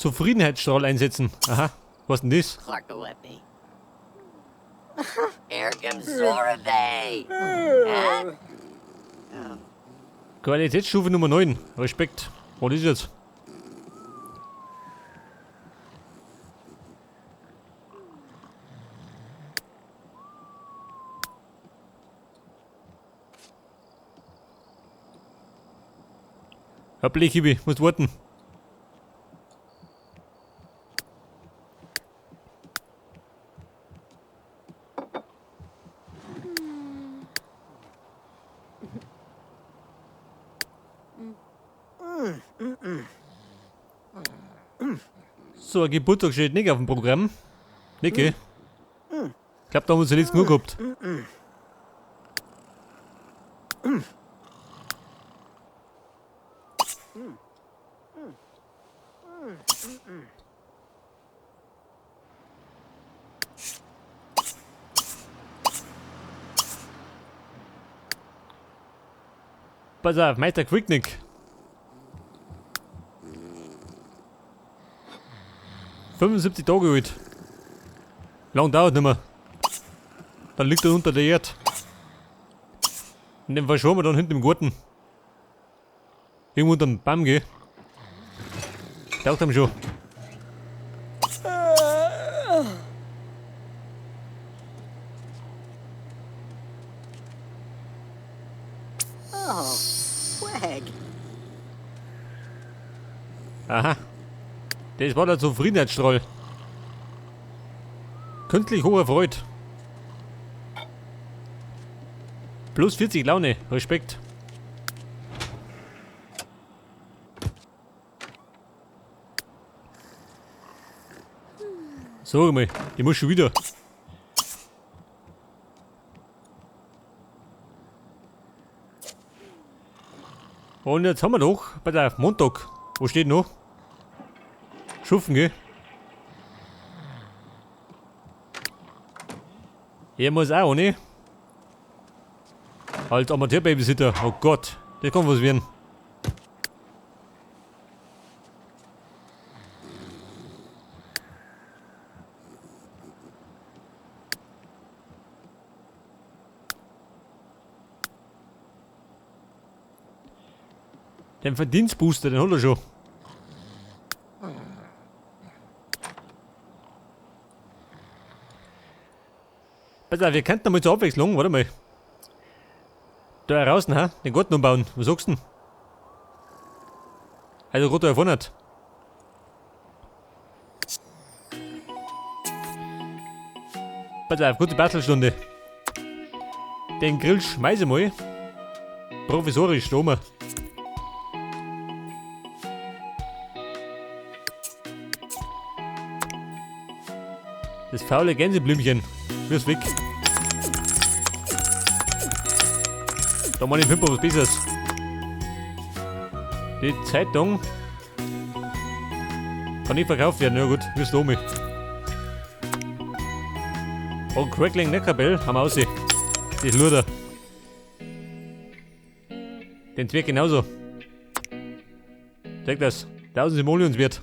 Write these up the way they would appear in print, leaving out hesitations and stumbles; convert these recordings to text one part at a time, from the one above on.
Zufriedenheitsstrahl einsetzen. Aha, was denn das? Clark Gillespie. Here comes Sorbet. Huh? Qualitätsstufe Nummer 9. Respekt. Was ist jetzt? Hoppla, Kibi, musst warten. So, ein Geburtstag steht nicht auf dem Programm. Nicke. Ich glaub, da haben wir zuletzt genug gehabt. Pass auf, Meister Quicknick. ...75 Tage alt. Lang dauert nicht mehr. Dann liegt er unter der Erde. Und den verschoben wir dann hinten im Garten. Irgendwo unter dem Baum gehen. Taucht ihm schon. Oh, swag. Aha. Das war der Zufriedenheitsstrahl. Künstlich hoher Freude. Plus 40 Laune. Respekt. Sag mal, ich muss schon wieder. Und jetzt haben wir doch, pass auf, Montag. Wo steht noch? Schuffen, gell? Er muss auch, ne? Als Amateur-Babysitter. Oh Gott, das kann was werden. Den Verdienstbooster, den hat er schon. Pass auf, wir könnten noch mal zur Abwechslung, warte mal. Da draußen, ha? Den Garten umbauen. Was sagst du denn? Also gerade da vorne. Pass auf, kurze Bastelstunde. Den Grill schmeiße mal. Provisorisch, da oben. Das faule Gänseblümchen. Fürs weg. Da mal den Pimper was Besseres. Die Zeitung kann nicht verkauft werden, ja gut, wirst du mich. Und Crackling Neckerbell haben wir aussehen. Das Luder. Den Zwerg genauso. Zeig das. 1000 Simoleons wert.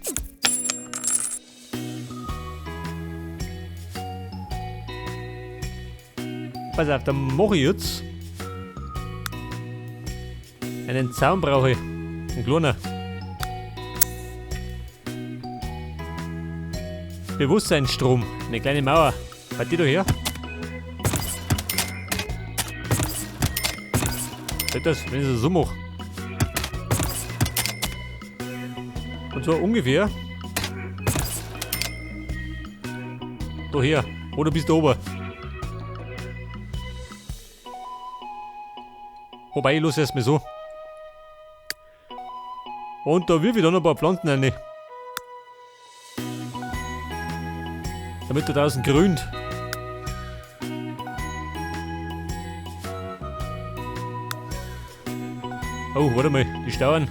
Pass auf, dann mache ich jetzt einen Zaun brauche ich. Ein kleiner. Bewusstseinsstrom. Eine kleine Mauer. Halt die da her. Seht das, wenn ich das so mache. Und zwar ungefähr da her. Oder bis da oben. Wobei, ich lasse es mir so. Und da wirf ich dann ein paar Pflanzen rein. Damit da draußen grünt. Oh, warte mal, die stauern.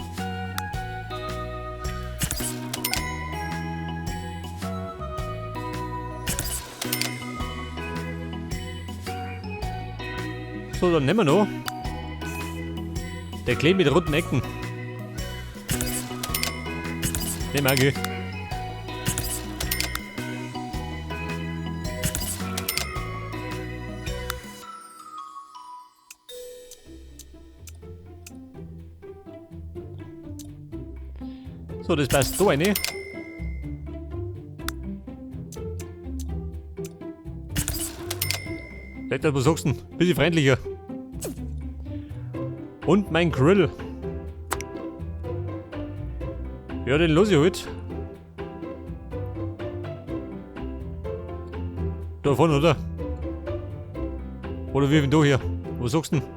So, dann nehmen wir noch. Der Klee mit runden Ecken. Nehmen wir, gell. So, das passt da rein. Sagt das, was sagst du denn? Bisschen freundlicher. Und mein Grill. Ja, den los ich halt. Da vorne, oder? Oder wie wenn du hier? Was sagst du denn?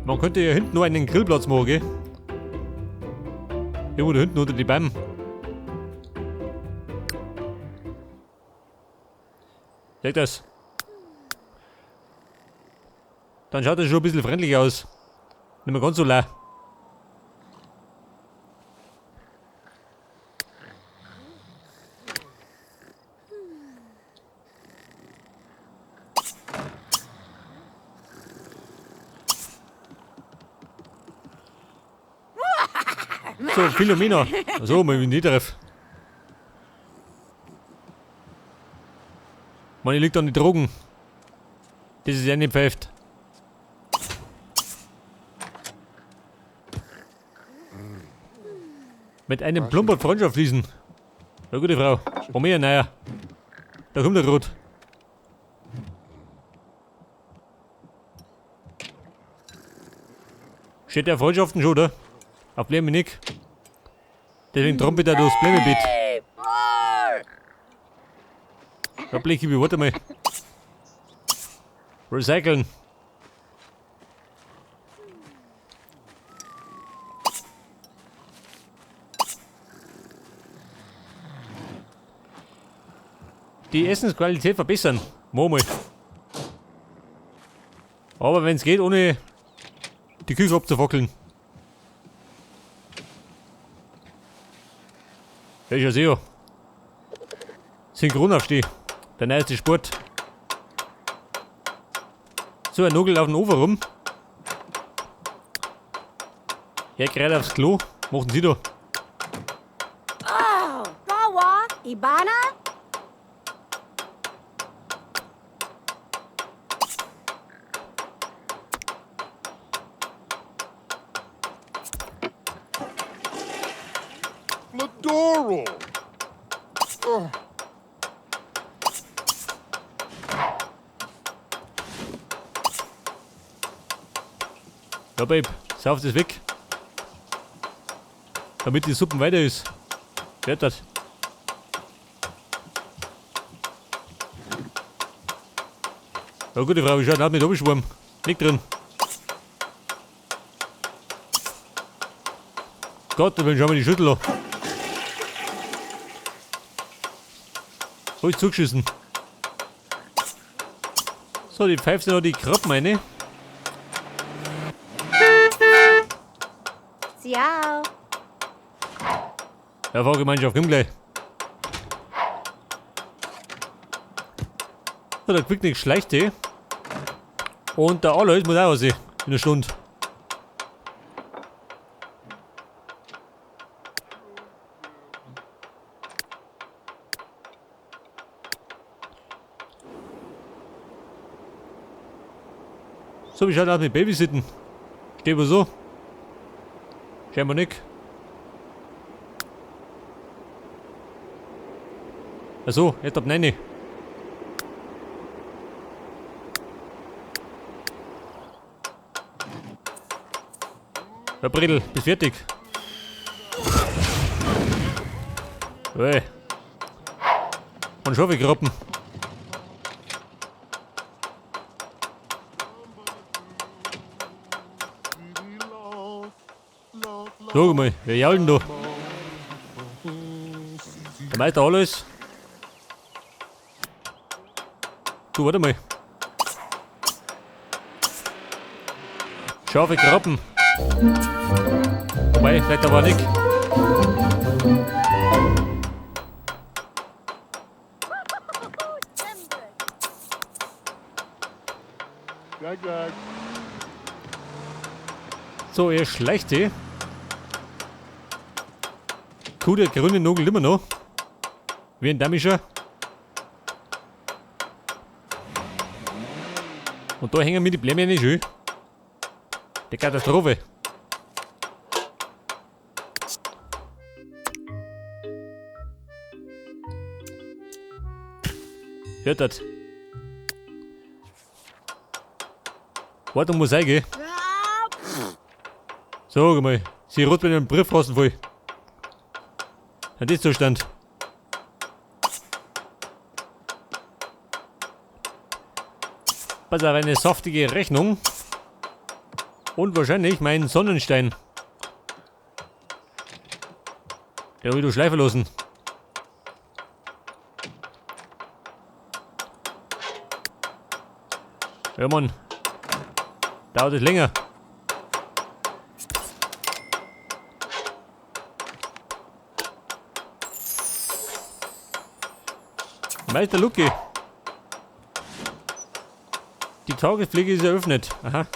Man könnte ja hinten nur einen Grillplatz machen, gell? Irgendwo da hinten unter die Bäume. Seht das? Dann schaut das schon ein bisschen freundlich aus. Nicht mehr ganz so leer. So, Philomena. So, mal in die treff. Mann, ich liegt an die Drogen. Das ist ja nicht pfeift. Mit einem Plumpert Freundschaft fließen. Ja, gute Frau. Komm her, naja. Da kommt der Rot. Steht der Freundschaften schon, oder? Auf Bläme nicht. Deswegen trompelt er durchs Blämebeet. Hey, more! Da blick ich, warte mal. Recyceln. Die Essensqualität verbessern. Mal. Aber wenn es geht, ohne die Küche abzufackeln. Ja, ist ja sicher. Synchronaufsteh. Der neueste Sport. So, ein Nugel auf den Ofen rum. Ja, gerade aufs Klo. Machen Sie da. Oh, Rawa, Ibana? Ladoro! Oh. Ja, Babe, sauf das weg. Damit die Suppe weiter ist. Wird das. Ja, gute Frau, wie schaut das mit abgeschwommen? Nicht drin. Gott, dann schauen wir die Schüttel an. Ruhig zugeschissen. So, die pfeift noch die Krabben rein. Ciao. Ja, Fahrgemeinschaft, komm gleich. So, der Quicknick schleicht die. Und der Alois muss auch aussehen. In einer Stunde. So, wie schaut das mit Babysitten? Steht wohl so. Scheinbar nicht. Achso, jetzt ab 9. Ja, Bredel, bist fertig. Hey. Und schon weggrappen. Sag mal, wer jault denn da? Der Meister alles. Du, warte mal. Scharfe Krabben. Wobei, vielleicht aber nicht. Gag, gag. So, ihr Schlechte. Kuh, der grüne Nugel immer noch. Wie ein Damischer. Und da hängen mir die Blämme nicht schön. Die Katastrophe. Hört das? Wartung muss eingehen. Sag mal, sie rot mit einem Briefkasten voll. Das ist Zustand. Pass auf, eine saftige Rechnung. Und wahrscheinlich meinen Sonnenstein. Der will du schleifen lassen. Ja, Mann. Dauert es länger. Meister Lucky. Die Tagespflege ist eröffnet. Aha.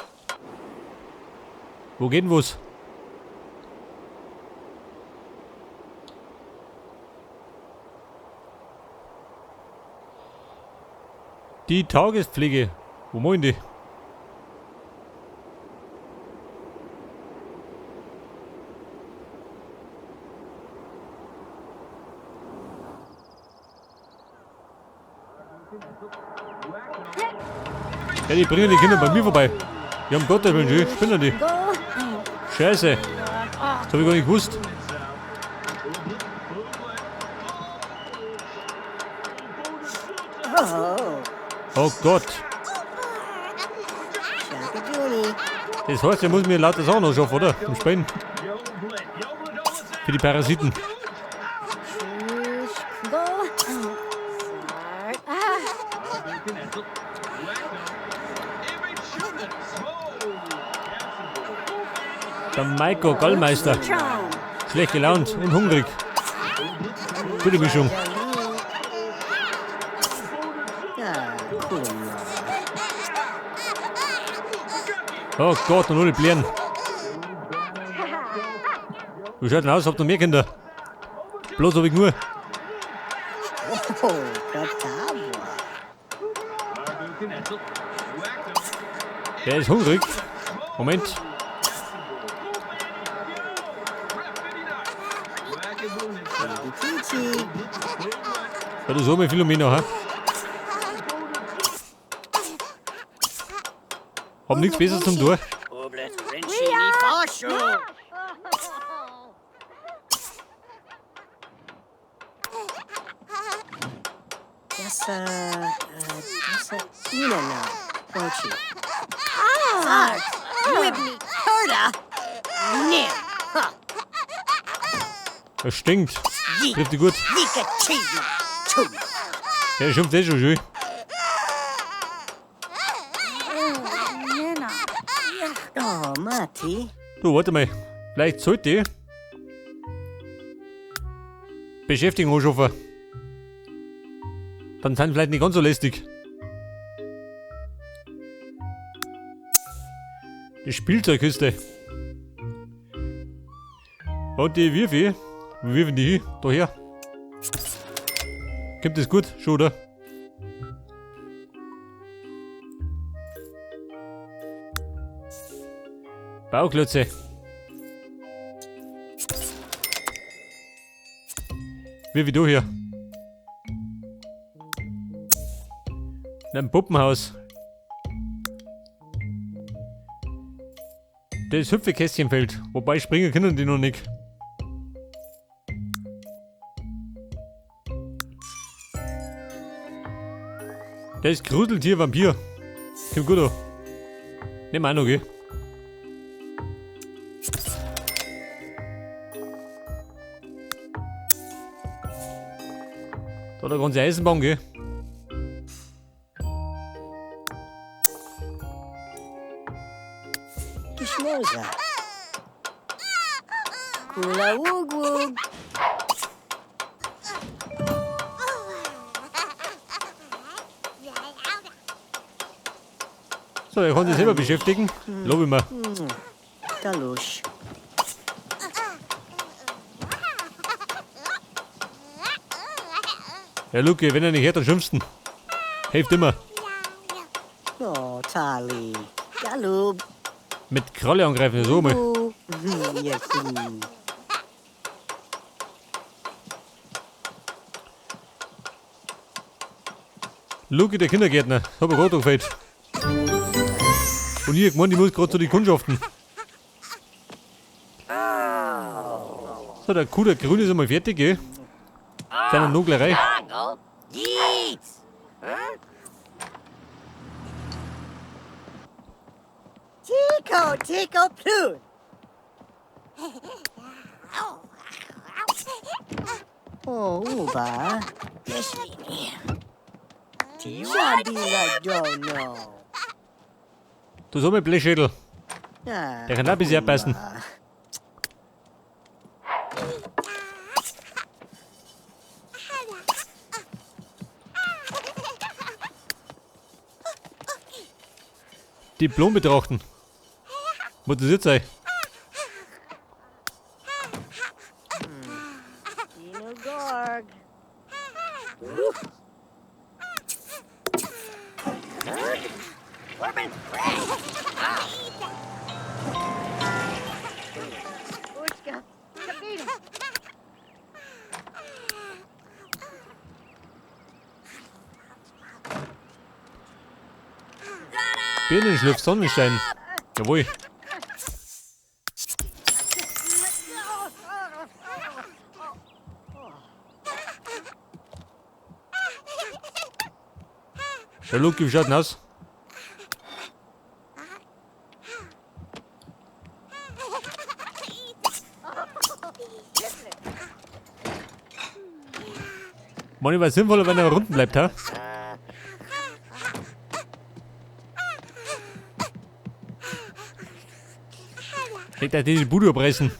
Wo geht denn was? Die Tagespflege. Wo meinen die? Ja, die bringen die Kinder bei mir vorbei. Die haben Gottes Willen, die spinnen die. Go. Scheiße. Das hab ich gar nicht gewusst. Oh Gott. Das heißt, er muss mir lauter Sachen anschaffen, oder? Zum Spinnen. Für die Parasiten. Go. Der Maiko Gallmeister. Schlecht gelaunt und hungrig. Gute Mischung. Oh Gott, und alle Blären. Wie schaut denn aus? Habt ihr mehr Kinder? Bloß hab ich nur. Der ist hungrig. Moment. Ja, das haben wir viel um mich noch, ha? Hab nichts Besseres zum Tun. Es stinkt. Trifft die gut. Der schimpft eh schon schön. Oh, Matti. Du, warte mal. Vielleicht sollte ich Beschäftigung anschaffen. Dann sind sie vielleicht nicht ganz so lästig. Die Spielzeugkiste. Und die Würfel. Wie wirfen die hin? Daher. Kommt das gut? Schon, oder? Bauklötze. Wie du hier. In einem Puppenhaus. Das Hüpfekästchen fällt. Wobei springen können die noch nicht. Das Gruseltier Vampir. Kommt gut an. Nimm auch noch, gell? Da der ganze Eisenbahn, gell? Geschmauser. Cooler Wug. So, er kann sich selber beschäftigen. Lobe ich mir. Galusch. Ja, Luki, wenn er nicht hört, dann schimpfst du. Hilft immer. Oh, Tali. Galub. Mit Kralle angreifen, so mal. Ja, cool. Luki, der Kindergärtner, hab ich gerade gefällt. Und ich gemeint, ich muss gerade zu den Kundschaften. So, der Kuh, der Grün ist einmal fertig, gell? Seine Noglerei. Tico, Plun. Oh, Uba. Jabila Dono. Du so mein Blechschädel. Ah, Der kann auch ein bisschen abbeißen. Diplom betrachten. Was das jetzt sein? Dino Gorg. Birnenschliff, Sonnenstein. Jawohl. Der Luki, wie schaut denn aus? Mann, ich weiß sinnvoller, wenn er unten bleibt, ha? Ich darf die Bude abreißen.